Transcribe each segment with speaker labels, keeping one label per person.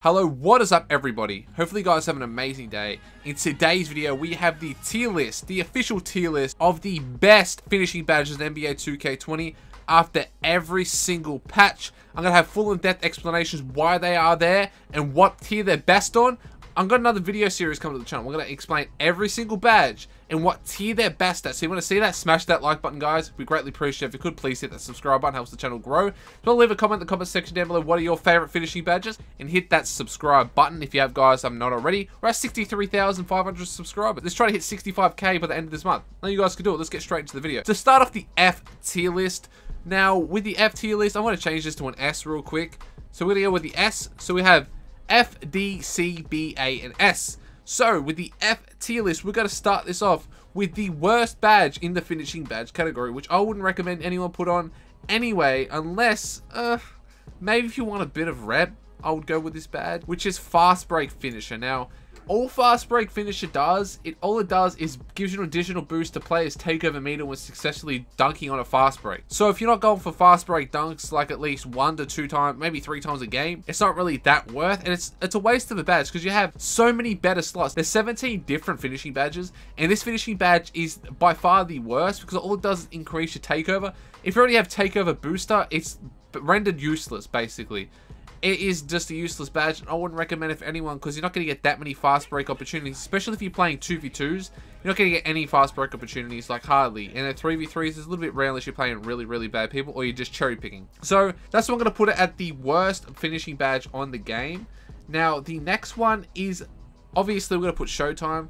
Speaker 1: Hello, what is up everybody? Hopefully you guys have an amazing day. In today's video, we have the tier list, the official tier list of the best finishing badges in NBA 2K20 after every single patch. I'm going to have full in-depth explanations why they are there and what tier they're best on. I've got another video series coming to the channel. We're going to explain every single badge and what tier they're best at. So you want to see that? Smash that like button, guys. We greatly appreciate it. If you could, please hit that subscribe button. Helps the channel grow. So leave a comment in the comment section down below. What are your favorite finishing badges? And hit that subscribe button if you have, guys. I'm not already. We're at 63,500 subscribers. Let's try to hit 65k by the end of this month. Now you guys can do it. Let's get straight into the video. To start off the F tier list. Now, with the F tier list, I want to change this to an S real quick. So we're going to go with the S. So we have F, D, C, B, A, and S. So, with the F tier list, we're going to start this off with the worst badge in the finishing badge category, which I wouldn't recommend anyone put on anyway, unless, maybe if you want a bit of rep, I would go with this badge, which is Fast Break Finisher. Now, all Fast Break Finisher does, all it does is gives you an additional boost to players' takeover meter when successfully dunking on a fast break. So if you're not going for fast break dunks like at least 1 to 2 times, maybe 3 times a game, it's not really that worth, and it's a waste of a badge because you have so many better slots. There's 17 different finishing badges, and this finishing badge is by far the worst because all it does is increase your takeover. If you already have takeover booster, it's rendered useless basically. It is just a useless badge, and I wouldn't recommend it for anyone because you're not going to get that many fast break opportunities, especially if you're playing 2v2s. You're not going to get any fast break opportunities, like hardly. And at 3v3s, it's a little bit rare unless you're playing really bad people or you're just cherry picking. So that's why I'm going to put it at the worst finishing badge on the game. Now, the next one is, obviously, we're going to put Showtime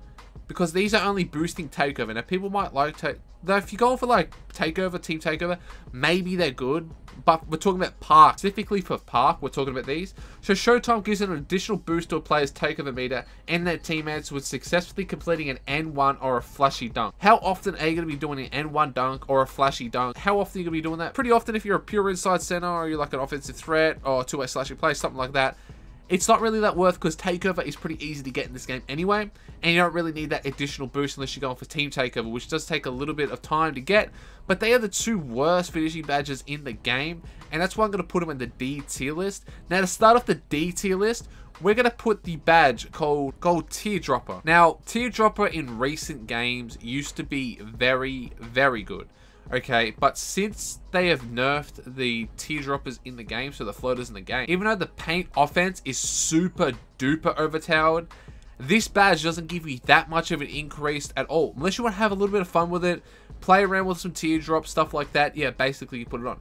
Speaker 1: because these are only boosting takeover. Now, people might like though if you're going for like takeover, team takeover, maybe they're good. But we're talking about park. Specifically for park, we're talking about these. So Showtime gives an additional boost to a player's takeover meter and their teammates with successfully completing an N1 or a flashy dunk. How often are you going to be doing an N1 dunk or a flashy dunk? How often are you going to be doing that? Pretty often if you're a pure inside center or you're like an offensive threat or two-way slashing play, something like that. It's not really that worth because takeover is pretty easy to get in this game anyway, and you don't really need that additional boost unless you're going for team takeover, which does take a little bit of time to get. But they are the two worst finishing badges in the game, and that's why I'm going to put them in the D tier list. Now, to start off the D tier list, we're going to put the badge called Teardropper. Now, Teardropper in recent games used to be very good. Okay, but since they have nerfed the teardroppers in the game, so the floaters in the game, even though the paint offense is super duper overpowered, this badge doesn't give you that much of an increase at all. Unless you want to have a little bit of fun with it, play around with some teardrops, stuff like that, yeah, basically you put it on.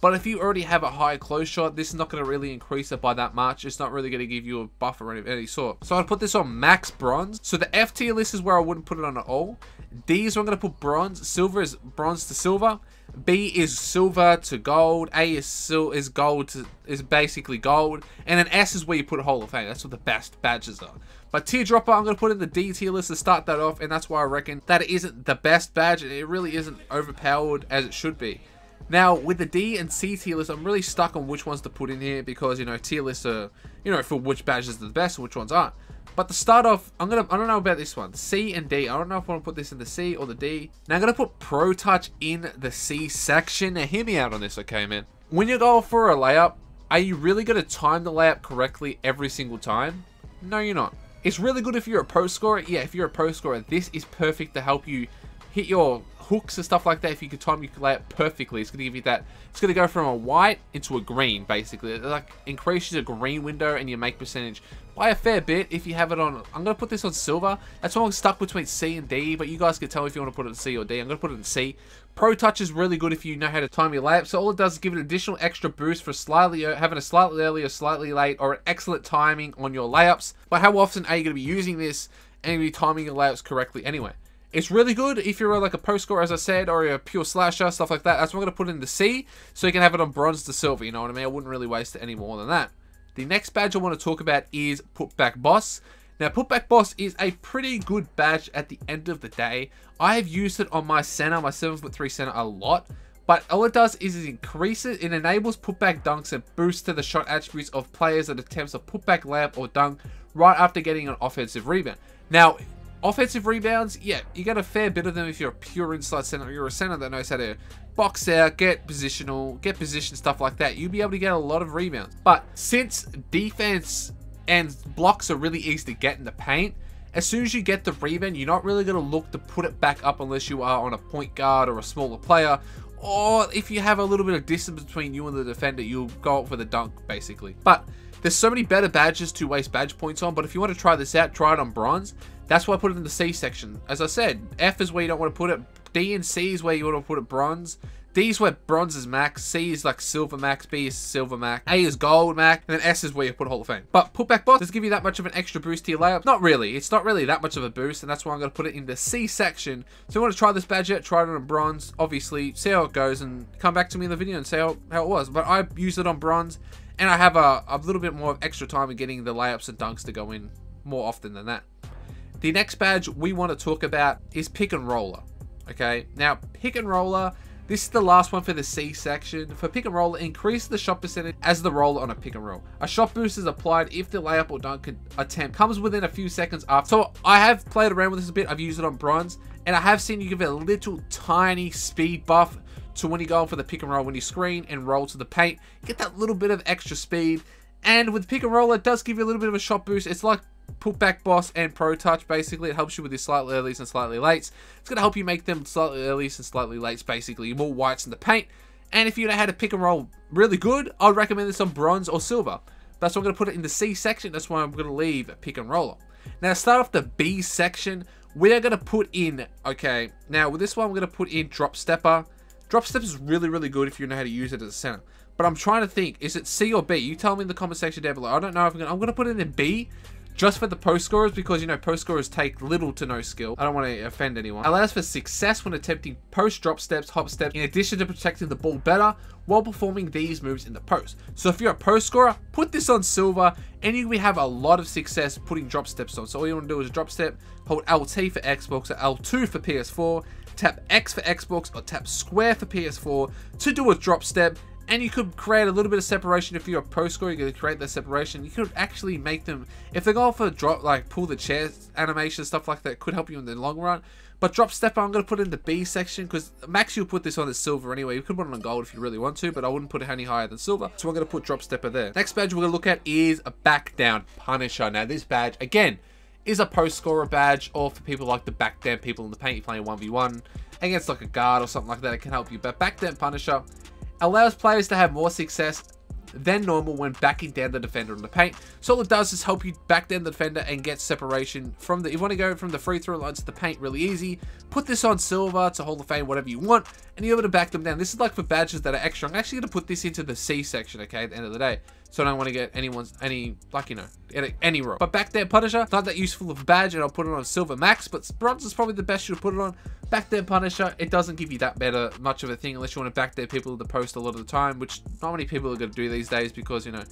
Speaker 1: But if you already have a high close shot, this is not going to really increase it by that much. It's not really going to give you a buff or any sort. So I'd put this on max bronze. So the F tier list is where I wouldn't put it on at all. D is where I'm going to put bronze. Silver is bronze to silver. B is silver to gold. A is gold to, is basically gold. And then S is where you put Hall of Fame. That's what the best badges are. But Teardropper, I'm going to put in the D tier list to start that off. And that's why I reckon that it isn't the best badge. And it really isn't overpowered as it should be. Now, with the D and C tier list, I'm really stuck on which ones to put in here because, you know, tier lists are, you know, for which badges are the best and which ones aren't. But to start off, I don't know about this one. C and D. I don't know if I want to put this in the C or the D. Now, I'm going to put Pro Touch in the C section. Now, hear me out on this, okay, man? When you go for a layup, are you really going to time the layup correctly every single time? No, you're not. It's really good if you're a pro scorer. Yeah, if you're a pro scorer, this is perfect to help you hit your hooks and stuff like that. If you could time your layup perfectly, it's going to give you that. It's going to go from a white into a green, basically. It like increases your green window and your make percentage by a fair bit if you have it on. I'm going to put this on silver. That's why I'm stuck between C and D, but you guys can tell if you want to put it in C or D. I'm going to put it in C. Pro Touch is really good if you know how to time your layup. So all it does is give an additional extra boost for having a slightly early or slightly late or an excellent timing on your layups. But how often are you going to be using this and be timing your layups correctly anyway? It's really good if you're like a pro scorer, as I said, or a pure slasher, stuff like that. That's what I'm going to put in the C, so you can have it on bronze to silver, you know what I mean? I wouldn't really waste it any more than that. The next badge I want to talk about is Putback Boss. Now, Putback Boss is a pretty good badge at the end of the day. I have used it on my center, my 7'3" center, a lot. But all it does is it increases, it enables putback dunks and boosts to the shot attributes of players that attempts a putback layup or dunk right after getting an offensive rebound. Now, offensive rebounds, yeah, you get a fair bit of them if you're a pure inside center. You're a center that knows how to box out, get positional, get position, stuff like that. You'll be able to get a lot of rebounds. But since defense and blocks are really easy to get in the paint. As soon as you get the rebound, you're not really going to look to put it back up unless you are on a point guard or a smaller player. Or if you have a little bit of distance between you and the defender, you'll go up for the dunk, basically. But there's so many better badges to waste badge points on. But if you want to try this out, try it on bronze. That's why I put it in the C section. As I said, F is where you don't want to put it. D and C is where you want to put it bronze. D is where bronze is max, C is like silver max, B is silver max, A is gold max, and then S is where you put Hall of Fame. But Putback Boss does give you that much of an extra boost to your layup? Not really. It's not really that much of a boost, and that's why I'm going to put it in the C section. So if you want to try this badge out, try it on bronze, obviously, see how it goes, and come back to me in the video and see how it was. But I used it on bronze, and I have a little bit more of extra time in getting the layups and dunks to go in more often than that. The next badge we want to talk about is Pick and Roller. Okay, now Pick and Roller, this is the last one for the C section. For Pick and Roll, increase the shot percentage as the roller on a pick and roll. A shot boost is applied if the layup or dunk attempt comes within a few seconds after. So I have played around with this a bit. I've used it on bronze, and I have seen you give it a little tiny speed buff to when you go for the pick and roll. When you screen and roll to the paint, you get that little bit of extra speed. And with Pick and Roll, it does give you a little bit of a shot boost. It's like Putback Boss and Pro Touch, basically. It helps you with your slightly earlies and slightly lates. It's going to help you make them slightly earlies and slightly lates, basically. You're more whites in the paint. And if you know how to pick and roll really good, I'd recommend this on bronze or silver. That's why I'm going to put it in the C section. That's why I'm going to leave Pick and Roller. Now, to start off the B section, we are going to put in, okay, now with this one, we're going to put in Drop Stepper. Drop Stepper is really, really good if you know how to use it as a center. But I'm trying to think, is it C or B? You tell me in the comment section down below. I don't know if I'm going to put it in B. Just for the post scorers, because you know post scorers take little to no skill. I don't want to offend anyone. Allows for success when attempting post drop steps, hop steps, in addition to protecting the ball better while performing these moves in the post. So if you're a post scorer, put this on silver, and you will have a lot of success putting drop steps on. So all you want to do is drop step, hold LT for Xbox or L2 for PS4, tap X for Xbox or tap square for PS4 to do a drop step. And you could create a little bit of separation. If you're a pro scorer, you could create that separation. You could actually make them, if they go for drop, like pull the chair animation, stuff like that, could help you in the long run. But drop stepper, I'm going to put it in the B section, because max you'll put this on as silver anyway. You could put it on gold if you really want to, but I wouldn't put it any higher than silver. So I'm going to put drop stepper there. Next badge we're going to look at is a back down Punisher. Now this badge, again, is a post scorer badge, or for people like the back down people in the paint, you're playing 1v1 against like a guard or something like that, it can help you. But back down Punisher allows players to have more success than normal when backing down the defender in the paint. So all it does is help you back down the defender and get separation from the, if you want to go from the free throw lines to the paint really easy, put this on silver to Hall of Fame, whatever you want, and you're able to back them down. This is like for badges that are extra. I'm actually going to put this into the C section, okay, at the end of the day. So I don't want to get any roll. But back down Punisher, not that useful of a badge, and I'll put it on silver max, but bronze is probably the best you would put it on. Back down Punisher, it doesn't give you that much of a thing unless you want to back down people in the post a lot of the time, which not many people are going to do these days, because, you know,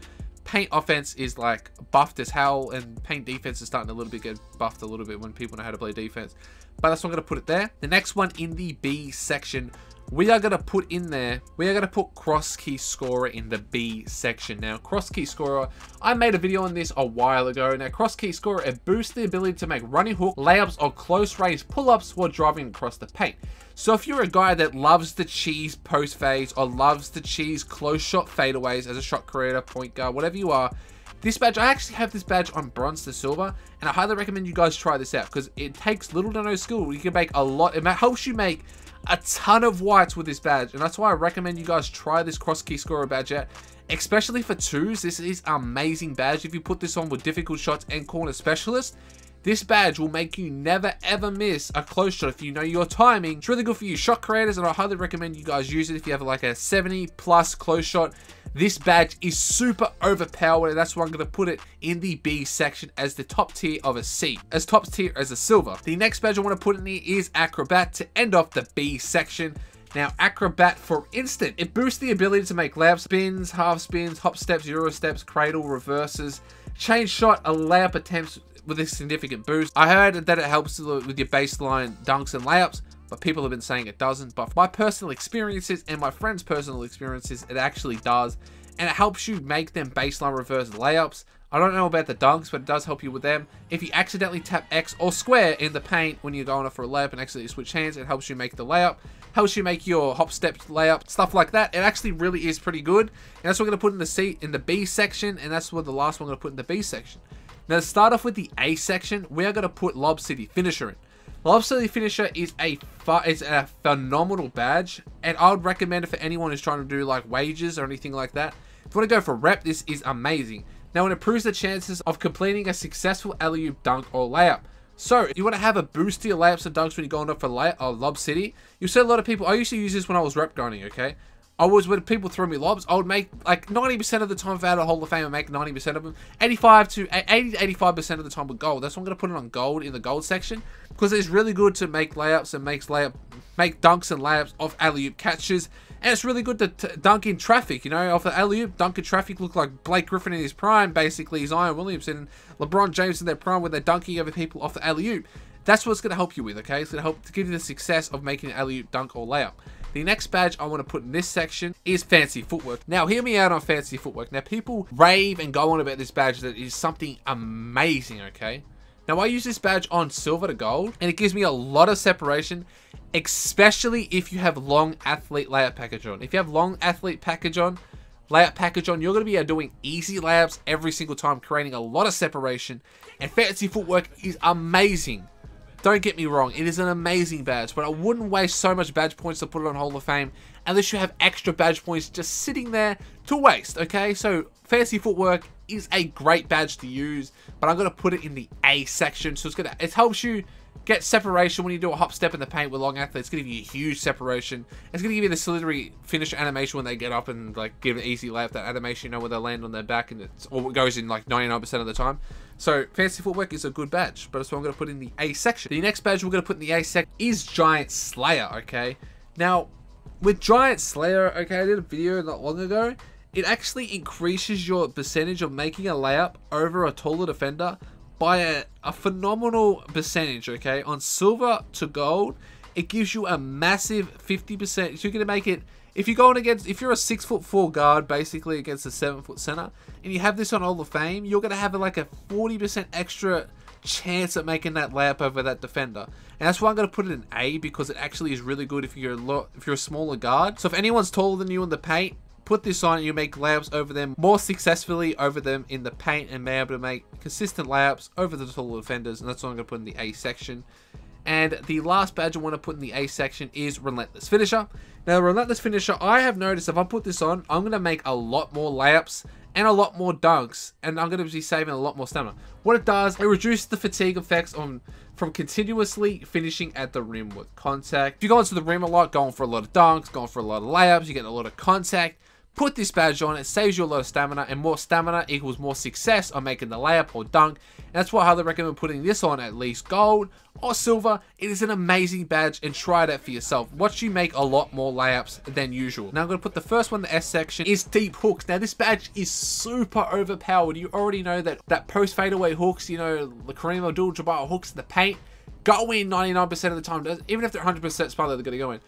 Speaker 1: paint offense is like buffed as hell, and paint defense is starting to get buffed a little bit when people know how to play defense. But that's why I'm going to put it there. The next one in the B section, we are going to put in there, we are going to put cross key scorer in the B section. Now, cross key scorer, I made a video on this a while ago. Now, cross key scorer, it boosts the ability to make running hook, layups, or close range pull-ups while driving across the paint. So if you're a guy that loves to cheese post fades, or loves to cheese close shot fadeaways as a shot creator, point guard, whatever you are, this badge, I actually have this badge on bronze to silver, and I highly recommend you guys try this out, because it takes little to no skill. You can make a lot, it helps you make a ton of whites with this badge, and that's why I recommend you guys try this cross key scorer badge out, especially for twos. This is an amazing badge. If you put this on with difficult shots and corner specialist, this badge will make you never ever miss a close shot if you know your timing. It's really good for you shot creators, and I highly recommend you guys use it if you have like a 70+ close shot. This badge is super overpowered, and that's why I'm going to put it in the B section as the top tier of a C, as top tier as a silver. The next badge I want to put in here is Acrobat to end off the B section. Now, Acrobat, for instant, it boosts the ability to make layup spins, half spins, hop steps, euro steps, cradle, reverses, change shot, a layup attempts with a significant boost. I heard that it helps with your baseline dunks and layups, but people have been saying it doesn't. But my personal experiences and my friends' personal experiences, it actually does. and it helps you make them baseline reverse layups. I don't know about the dunks, but it does help you with them. If you accidentally tap X or square in the paint when you're going off for a layup and accidentally switch hands, it helps you make the layup. Helps you make your hop step layup, stuff like that. It actually really is pretty good. And that's what we're going to put in the B section, and that's what the last one we're going to put in the B section. Now to start off with the A section, we are going to put Lob City Finisher in. Lob City Finisher is a phenomenal badge, and I would recommend it for anyone who's trying to do like wages or anything like that. If you want to go for rep, this is amazing. Now it improves the chances of completing a successful alley-oop, dunk, or layup. So, you want to have a boost to your layups and dunks when you're going up for Lob City. You see a lot of people, I used to use this when I was rep grinding, okay? When people throw me lobs, I would make like 90% of the time if I had a Hall of Fame, I'd make 90% of them. 80 to 85% of the time with gold. That's why I'm going to put it on gold in the gold section. Because it's really good to make layups and make dunks and layups off alley-oop catches. And it's really good to dunk in traffic, you know, off the alley-oop, dunk in traffic, look like Blake Griffin in his prime, basically, Zion Williamson, LeBron James in their prime when they're dunking over people off the alley-oop. That's what it's going to help you with, okay? It's going to help to give you the success of making an alley-oop, dunk, or layup. The next badge I want to put in this section is Fancy Footwork. Now, hear me out on Fancy Footwork. Now, people rave and go on about this badge that is something amazing, okay? Now, I use this badge on silver to gold, and it gives me a lot of separation, especially if you have long athlete layup package on. If you have long athlete package on, layup package on, you're going to be doing easy layups every single time, creating a lot of separation, and Fancy Footwork is amazing. Don't get me wrong, it is an amazing badge, but I wouldn't waste so much badge points to put it on Hall of Fame unless you have extra badge points just sitting there to waste, okay? So, Fancy Footwork is a great badge to use, but I'm going to put it in the A section, so it helps you get separation when you do a hop step in the paint with long athletes. It's going to give you a huge separation. It's going to give you the Slithery Finisher animation when they get up and like give an easy layup. That animation, you know, where they land on their back, and it goes in like 99% of the time. So Fancy Footwork is a good badge, but that's what I'm going to put in the A section. The next badge we're going to put in the A section is Giant Slayer, okay? Now, with Giant Slayer, okay, I did a video not long ago. It actually increases your percentage of making a layup over a taller defender by a phenomenal percentage, okay? On silver to gold, it gives you a massive 50%. So you're going to make it, if you're going against, if you're a 6'4" guard, basically against a 7' center, and you have this on Hall of Fame, you're going to have like a 40% extra chance at making that layup over that defender. And that's why I'm going to put it in A, because it actually is really good if you're a smaller guard. So if anyone's taller than you in the paint, put this on and you make layups over them more successfully over them in the paint, and be able to make consistent layups over the taller defenders. And that's what I'm going to put in the A section. And the last badge I want to put in the A section is Relentless Finisher. Now, Relentless Finisher, I have noticed if I put this on, I'm going to make a lot more layups and a lot more dunks, and I'm going to be saving a lot more stamina. What it does, it reduces the fatigue effects from continuously finishing at the rim with contact. If you go into the rim a lot, going for a lot of dunks, going for a lot of layups, you get a lot of contact. Put this badge on, it saves you a lot of stamina, and more stamina equals more success on making the layup or dunk. And that's why I highly recommend putting this on at least gold or silver. It is an amazing badge, and try it out for yourself. Watch you make a lot more layups than usual. Now I'm going to put the first one in the S section is Deep Hooks. Now this badge is super overpowered. You already know that post fadeaway hooks, you know, the Kareem Abdul-Jabbar hooks in the paint, go in 99% of the time. Even if they're 100% spot, they're going to go in.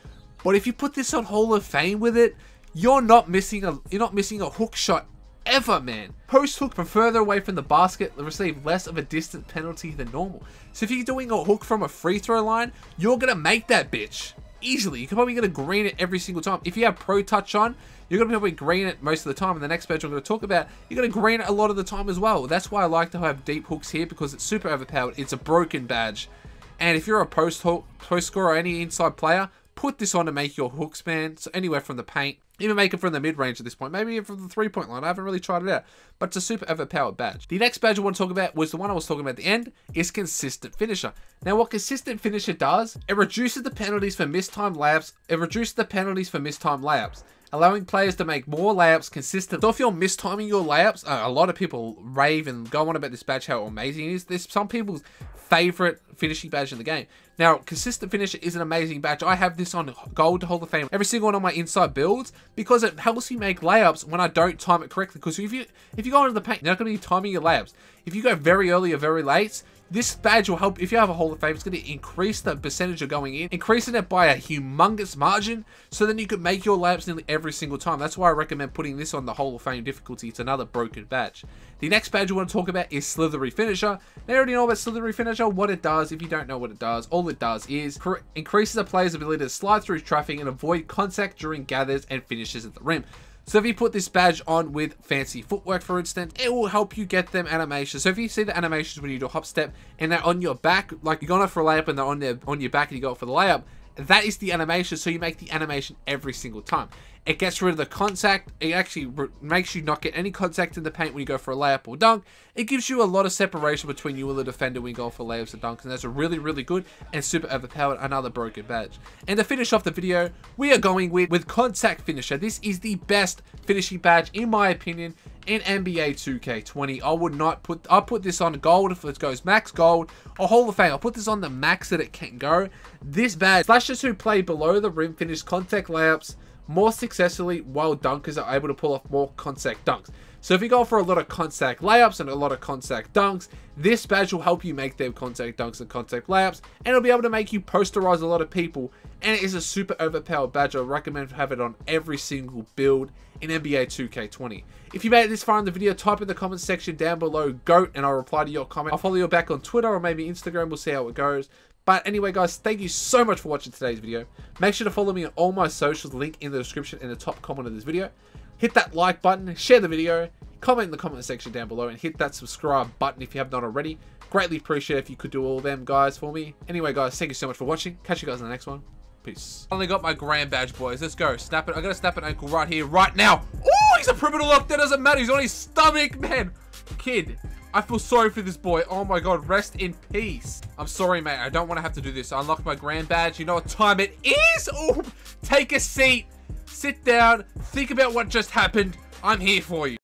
Speaker 1: But if you put this on Hall of Fame with it, you're not missing a hook shot ever, man. Post hook from further away from the basket receive less of a distant penalty than normal. So if you're doing a hook from a free throw line, you're gonna make that bitch easily. You're probably gonna green it every single time. If you have pro touch on, you're gonna probably green it most of the time. And the next badge I'm gonna talk about, you're gonna green it a lot of the time as well. That's why I like to have deep hooks here, because it's super overpowered. It's a broken badge, and if you're a post scorer or any inside player, put this on to make your hooks, man. So anywhere from the paint, even make it from the mid-range at this point. Maybe even from the three-point line. I haven't really tried it out. But it's a super overpowered badge. The next badge I want to talk about was the one I was talking about at the end, is Consistent Finisher. Now, what Consistent Finisher does, it reduces the penalties for mistimed layups. Allowing players to make more layups consistent. So if you're mistiming your layups, a lot of people rave and go on about this badge, how amazing it is. This some people's favorite finishing badge in the game. Now, Consistent Finisher is an amazing badge. I have this on Gold to Hall of Fame, every single one of my inside builds, because it helps me make layups when I don't time it correctly. Because if you go into the paint, you're not going to be timing your layups. If you go very early or very late, This badge will help, if you have a Hall of Fame, it's going to increase the percentage of going in, increasing it by a humongous margin, so then you could make your layups nearly every single time. That's why I recommend putting this on the Hall of Fame difficulty. It's another broken badge. The next badge we want to talk about is Slithery Finisher. Now, you already know about Slithery Finisher, what it does. If you don't know what it does, all it does is increases a player's ability to slide through traffic and avoid contact during gathers and finishes at the rim. So if you put this badge on with fancy footwork, for instance, it will help you get them animations. So if you see the animations when you do a hop step and they're on your back, like you're going for a layup and they're on your back and you go for the layup, that is the animation. So you make the animation every single time. It gets rid of the contact. It actually makes you not get any contact in the paint when you go for a layup or dunk. It gives you a lot of separation between you and the defender when you go for layups and dunks. And that's a really, really good and super overpowered, another broken badge. And to finish off the video, we are going with Contact Finisher. This is the best finishing badge, in my opinion, in NBA 2K20. I would not put, I'll put this on gold if it goes max gold or Hall of Fame. I'll put this on the max that it can go. This badge, slashers who play below the rim finish contact layups more successfully, while dunkers are able to pull off more contact dunks. So if you go for a lot of contact layups and a lot of contact dunks, this badge will help you make them contact dunks and contact layups, and it'll be able to make you posterize a lot of people, and it is a super overpowered badge. I recommend to have it on every single build in NBA 2K20. If you made it this far in the video, type in the comment section down below GOAT and I'll reply to your comment. I'll follow you back on Twitter or maybe Instagram. We'll see how it goes. But anyway, guys, thank you so much for watching today's video. Make sure to follow me on all my socials, link in the description in the top comment of this video. Hit that like button, share the video, comment in the comment section down below, and hit that subscribe button if you have not already. Greatly appreciate if you could do all of them, guys, for me. Anyway, guys, thank you so much for watching. Catch you guys in the next one. Peace. Finally got my grand badge, boys. Let's go. Snap it. I gotta snap an ankle right here, right now. Oh, he's a perimeter lock. That doesn't matter. He's on his stomach, man. Kid, I feel sorry for this boy. Oh my god, rest in peace. I'm sorry, mate. I don't want to have to do this. I unlocked my grand badge. You know what time it is? Oh, take a seat. Sit down. Think about what just happened. I'm here for you.